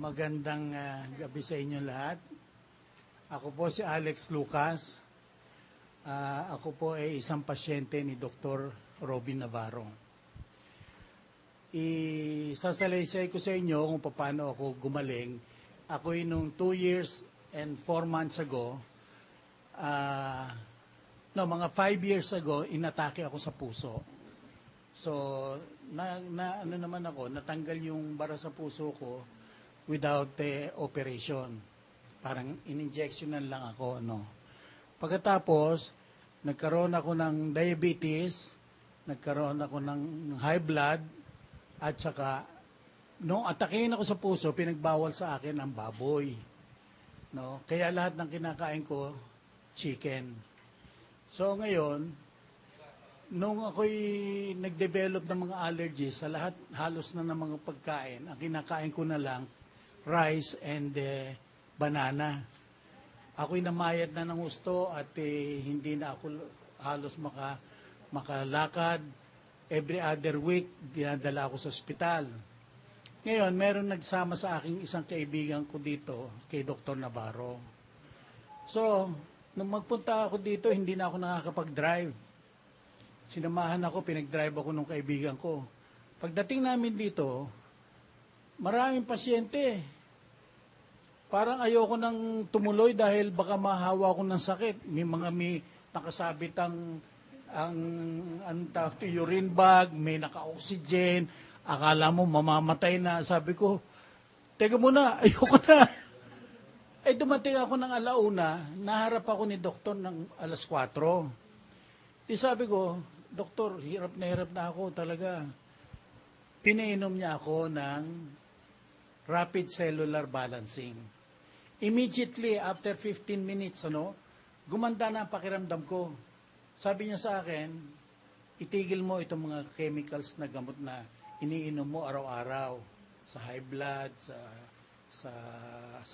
Magandang gabi sa inyo lahat. Ako po si Alex Lucas. Ako po ay isang pasyente ni Dr. Robin Navarro. Isasalaysay ko sa inyo kung paano ako gumaling. Ako'y nung 2 years and 4 months ago, mga 5 years ago, inatake ako sa puso. So, natanggal yung bara sa puso ko without operation. Parang in-injectionan lang ako, Pagkatapos, nagkaroon ako ng diabetes, nagkaroon ako ng high blood, at saka, nung atakein ako sa puso, pinagbawal sa akin ang baboy. Kaya lahat ng kinakain ko, chicken. So, ngayon, nung ako'y nag-develop ng mga allergies sa lahat, halos na ng mga pagkain, ang kinakain ko na lang, rice and banana. Ako'y namayat na ng gusto at hindi na ako halos makalakad. Every other week, dinadala ako sa ospital. Ngayon, meron nagsama sa aking isang kaibigan ko dito, kay Dr. Navarro. So, nung magpunta ako dito, hindi na ako nakakapag-drive. Sinamahan ako, pinag-drive ako ng kaibigan ko. Pagdating namin dito, maraming pasyente. Parang ayoko nang tumuloy dahil baka mahawa ko ng sakit. May nakasabit ang urine bag, may naka-oxygen, akala mo mamamatay na. Sabi ko, teka muna, ayoko na. Dumating ako ng alauna, naharap ako ni doktor ng alas 4. Sabi ko, Doktor, hirap na ako talaga. Pinainom niya ako ng rapid cellular balancing. Immediately, after 15 minutes, gumanda na ang pakiramdam ko. Sabi niya sa akin, itigil mo itong mga chemicals na gamot na iniinom mo araw-araw sa high blood, sa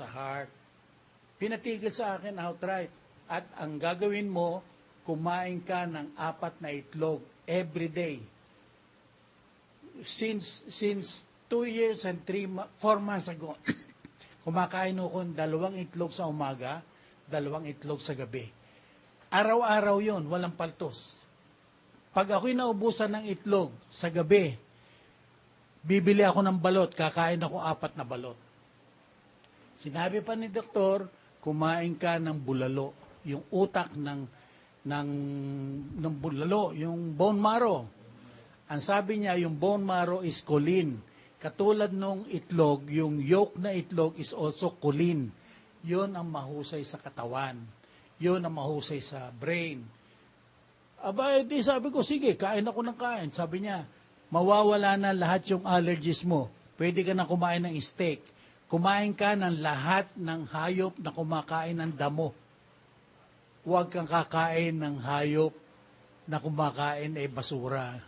heart. Pinatigil sa akin outright. At ang gagawin mo, kumain ka ng 4 na itlog every day. Since 2 years and 4 months ago, kumakain ako ng 2 itlog sa umaga, 2 itlog sa gabi. Araw-araw yon, walang paltos. Pag ako'y naubusan ng itlog sa gabi, bibili ako ng balot, kakain ako 4 na balot. Sinabi pa ni doktor, kumain ka ng bulalo, yung utak ng bulalo, yung bone marrow. Ang sabi niya, yung bone marrow is choline. Katulad nung itlog, yung yolk na itlog is also choline. Yun ang mahusay sa katawan. Yun ang mahusay sa brain. Sabi ko, sige, kain ako ng kain. Sabi niya, mawawala na lahat yung allergies mo. Pwede ka na kumain ng steak. Kumain ka ng lahat ng hayop na kumakain ng damo. Huwag kang kakain ng hayop na kumakain ay basura.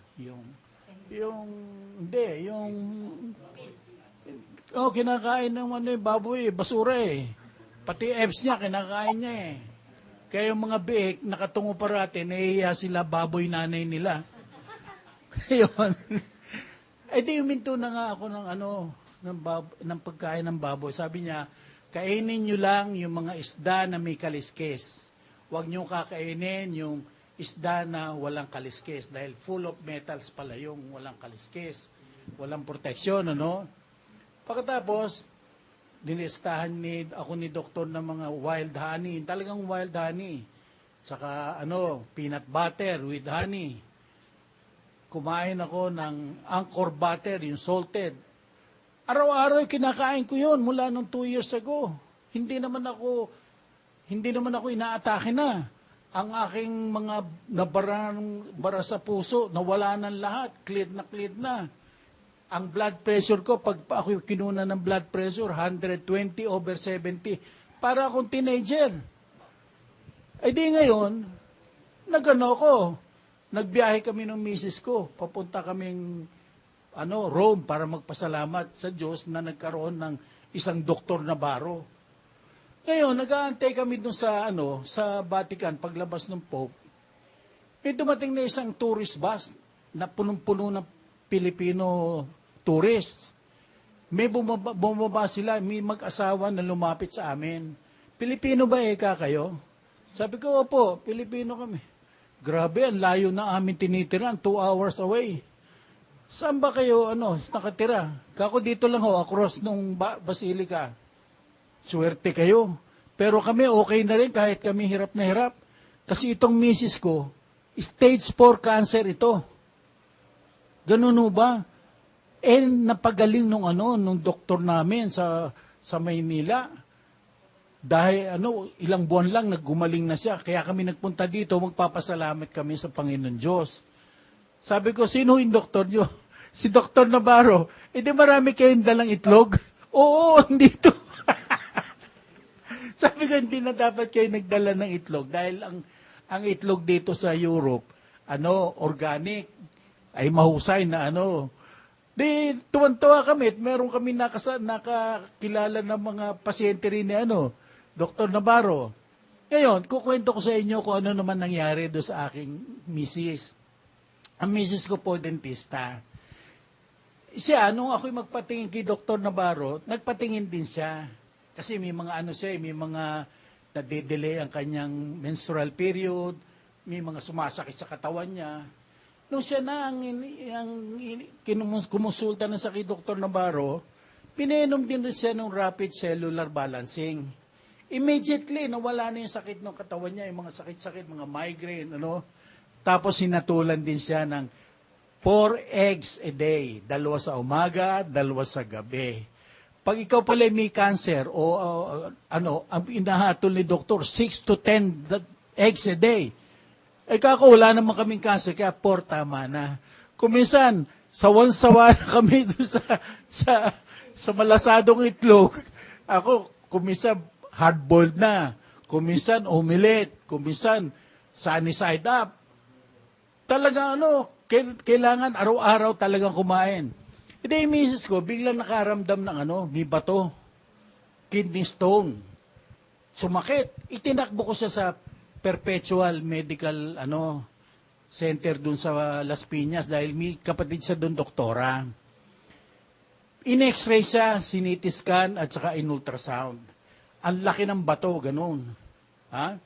Kinakain ng baboy, basura Pati Fs niya, kinakain niya Kaya yung mga biik, nakatungo parati, nahihiya sila baboy nanay nila. Yun. Huminto na nga ako ng pagkain ng baboy. Sabi niya, kainin nyo lang yung mga isda na may kaliskes. Huwag nyo kakainin yung isda na walang kaliskes dahil full of metals pala yung walang kaliskes. Walang proteksyon, Pagkatapos, dinistahan ako ni doktor ng mga wild honey. Talagang wild honey. Saka, peanut butter with honey. Kumain ako ng Angkor butter, yung salted. Araw-araw kinakain ko yun mula nung 2 years ago. Hindi naman ako inaatake na. Ang aking mga bara sa puso, nawala ng lahat. Cleared na. Ang blood pressure ko, pag ako kinuna ng blood pressure, 120/70. Para akong teenager. Ngayon, nagbiyahe kami ng misis ko. Papunta kaming Rome para magpasalamat sa Diyos na nagkaroon ng isang Dr. Navarro. Ngayon, nag-aantay kami dun sa Vatican, paglabas ng Pope. May dumating na isang tourist bus na punong-puno ng Pilipino tourists. May bumaba sila, may mag-asawa na lumapit sa amin. Pilipino ba kayo? Sabi ko, opo, Pilipino kami. Grabe, ang layo na amin tinitiran, 2 hours away. Saan ba kayo nakatira? Kako dito lang across nung Basilica. Swerte kayo. Pero kami okay na rin kahit kami hirap na hirap. Kasi itong misis ko, stage 4 cancer ito. Ganun ba? Napagaling nung doktor namin sa Maynila. Dahil ilang buwan lang naggumaling na siya. Kaya kami nagpunta dito, magpapasalamat kami sa Panginoon Diyos. Sabi ko, sino yung doktor nyo? Si Dr. Navarro. Di marami kayong dalang itlog? Oo, dito. Sabi ko, hindi na dapat kayo nagdala ng itlog. Dahil ang itlog dito sa Europe, organic, ay mahusay na Di, tuwan-tuwa kami. Meron kami nakakilala ng mga pasyente rin ni Dr. Navarro. Ngayon, kukwento ko sa inyo kung ano naman nangyari doon sa aking misis. Ang misis ko po, dentista. Siya, nung ako'y magpatingin kay Dr. Navarro, nagpatingin din siya. Kasi may mga may mga nade-delay ang kanyang menstrual period, may mga sumasakit sa katawan niya. Nung siya na ang kumusulta na sa kay Dr. Navarro, pinainom din siya ng rapid cellular balancing. Immediately, nawala na yung sakit ng katawan niya, yung mga sakit-sakit, mga migraine, Tapos sinatulan din siya ng 4 eggs a day, 2 sa umaga, 2 sa gabi. Pag ikaw pala may cancer ang inahatol ni doktor, 6 to 10 eggs a day. Kako, wala naman kaming cancer, kaya 4 tama na. Kuminsan, sawan-sawa na kami doon sa malasadong itlog. Ako, kuminsan, hard-boiled na. Kuminsan, omelette. Kuminsan, sunny side up. Talaga kailangan araw-araw talagang kumain. Hindi, yung misis ko, biglang nakaramdam ng may bato. Kidney stone. Sumakit. Itinakbo ko siya sa Perpetual Medical Center dun sa Las Piñas dahil may kapatid siya dun doktora. In-x-ray siya, CT scan at saka in-ultrasound. Ang laki ng bato, ganun. Ha?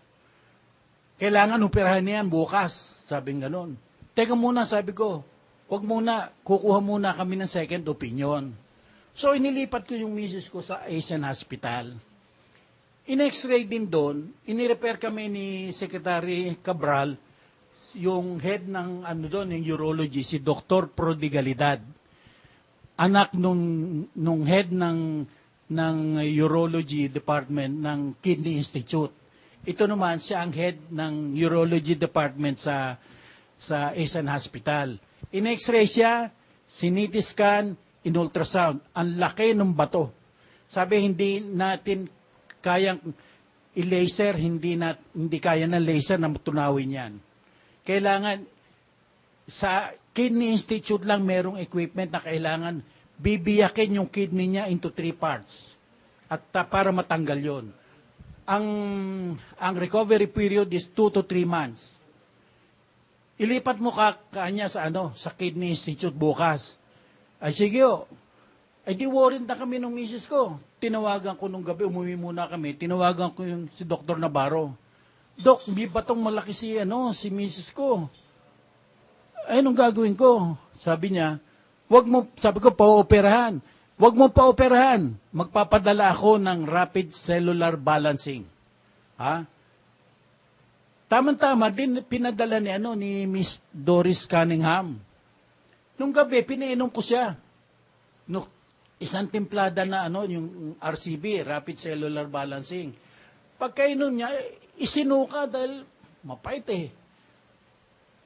Kailangan operahan niyan bukas, sabing ganun. Teka muna, sabi ko, wag muna, kukuha muna kami ng second opinion. So, inilipat ko yung misis ko sa Asian Hospital. In-x-ray din doon, inirepair kami ni Secretary Cabral, yung head ng yung urology, si Dr. Prodigalidad. Anak nung head ng urology department ng Kidney Institute. Ito naman siya ang head ng urology department sa Asian Hospital. In-x-ray siya, CT scan, in-ultrasound. Ang laki ng bato. Sabi, hindi natin kayang i-laser, hindi kaya ng laser na tunawin yan. Kailangan, sa Kidney Institute lang merong equipment na kailangan bibiyakin yung kidney niya into 3 parts. At para matanggal yon. Ang recovery period is 2 to 3 months. Ilipat mo kanya sa Kidney Institute bukas. Ay sige Ay di worried na kami ng misis ko. Tinawagan ko nung gabi, umuwi muna kami, tinawagan ko si Dr. Navarro. Dok, may batong malaki si misis ko. Ay, anong gagawin ko? Sabi niya, sabi ko, pa-operahan. Wag mo pa-operahan. Magpapadala ako ng rapid cellular balancing. Ha? Tama-tama, din pinadala ni Miss Doris Cunningham. Nung gabi, pinainom ko siya. Isang timplada na yung RCB, Rapid Cellular Balancing. Pagkainom niya, isinuka dahil mapait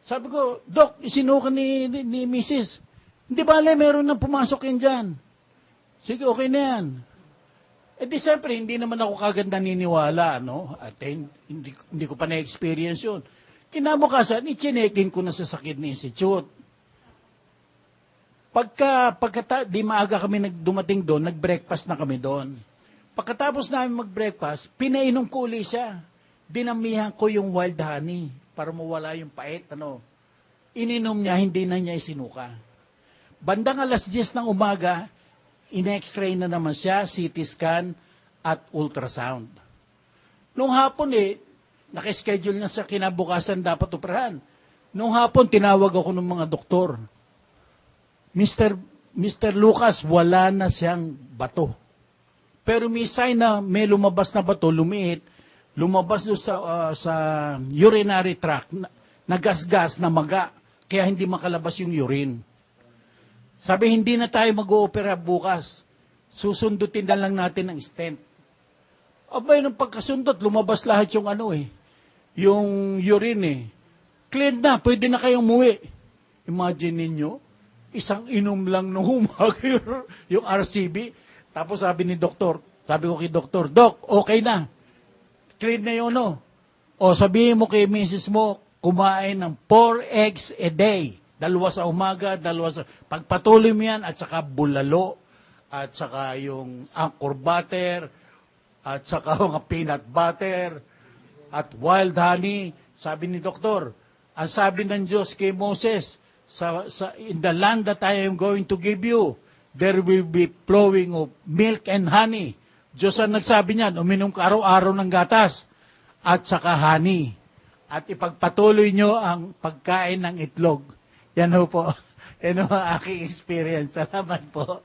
Sabi ko, Dok, isinuka ni Mrs. Hindi bale, meron nang pumasok yan dyan. Sige, okay na yan. Di siyempre, hindi naman ako kagad naniniwala, At hindi ko pa na-experience yun. Kinabukasan, ichinekin ko na sa Kidney Institute. Di maaga kami dumating doon, nag-breakfast na kami doon. Pagkatapos namin mag-breakfast, pinainom ko uli siya. Dinamihan ko yung wild honey para mawala yung pait. Ininom niya, hindi na niya isinuka. Bandang 10:00 ng umaga, in-x-ray na naman siya, CT scan at ultrasound. Nung hapon nakaschedule na sa kinabukasan dapat operahan. Nung hapon, tinawag ako ng mga doktor. Mr. Lucas, wala na siyang bato. Pero may sign na may lumabas na bato, lumiit, lumabas doon sa urinary tract, nagasgas na maga, kaya hindi makalabas yung urine. Sabi, hindi na tayo mag-oopera bukas. Susundutin na lang natin ang stent. Abay, nung pagkasundot, lumabas lahat yung yung urine Clean na, pwede na kayong umuwi. Imagine ninyo, isang inom lang nung umaga yung RCB. Tapos sabi ko kay doktor, Dok, okay na. Clean na yun, no? O sabihin mo kay misis mo, kumain ng 4 eggs a day. 2 sa umaga, 2 sa... Pagpatuloy mo yan, at saka bulalo, at saka yung angkor butter, at saka mga peanut butter, at wild honey. Sabi ni doktor, ang sabi ng Diyos kay Moses, in the land that I am going to give you, there will be flowing of milk and honey. Diyos ang nagsabi niyan, uminom ka araw-araw ng gatas, at saka honey. At ipagpatuloy nyo ang pagkain ng itlog. Yan ho po. Yan ho ang aking experience. Salamat po.